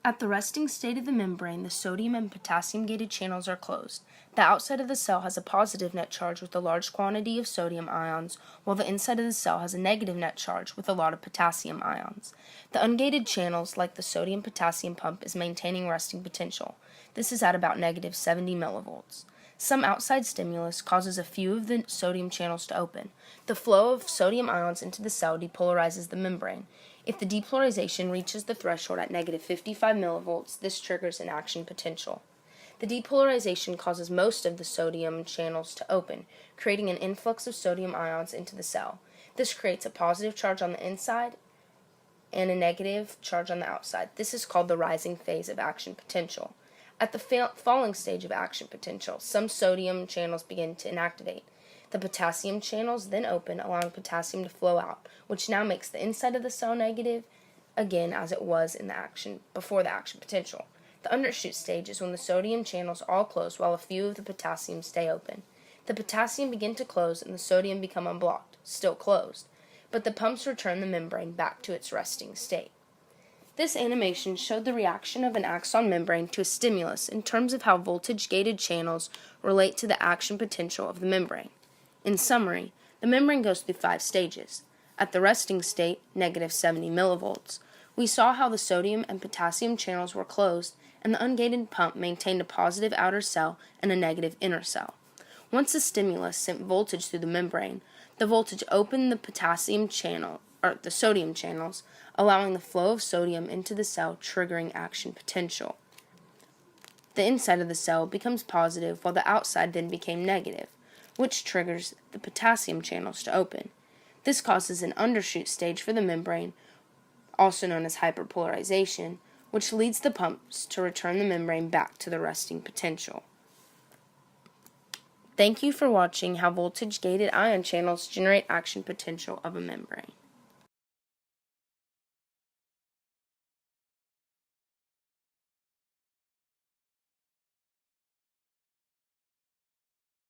At the resting state of the membrane, the sodium and potassium-gated channels are closed. The outside of the cell has a positive net charge with a large quantity of sodium ions, while the inside of the cell has a negative net charge with a lot of potassium ions. The ungated channels, like the sodium-potassium pump, is maintaining resting potential. This is at about negative 70 millivolts. Some outside stimulus causes a few of the sodium channels to open. The flow of sodium ions into the cell depolarizes the membrane. If the depolarization reaches the threshold at negative 55 millivolts, this triggers an action potential. The depolarization causes most of the sodium channels to open, creating an influx of sodium ions into the cell. This creates a positive charge on the inside and a negative charge on the outside. This is called the rising phase of action potential. At the falling stage of action potential, some sodium channels begin to inactivate. The potassium channels then open, allowing potassium to flow out, which now makes the inside of the cell negative again as it was in before the action potential. The undershoot stage is when the sodium channels all close while a few of the potassium stay open. The potassium begin to close and the sodium become unblocked, still closed, but the pumps return the membrane back to its resting state. This animation showed the reaction of an axon membrane to a stimulus in terms of how voltage-gated channels relate to the action potential of the membrane. In summary, the membrane goes through 5 stages. At the resting state, negative 70 millivolts, we saw how the sodium and potassium channels were closed and the ungated pump maintained a positive outer cell and a negative inner cell. Once the stimulus sent voltage through the membrane, the voltage opened the sodium channels, allowing the flow of sodium into the cell, triggering action potential. The inside of the cell becomes positive while the outside then became negative, which triggers the potassium channels to open. This causes an undershoot stage for the membrane, also known as hyperpolarization, which leads the pumps to return the membrane back to the resting potential. Thank you for watching how voltage-gated ion channels generate action potential of a membrane.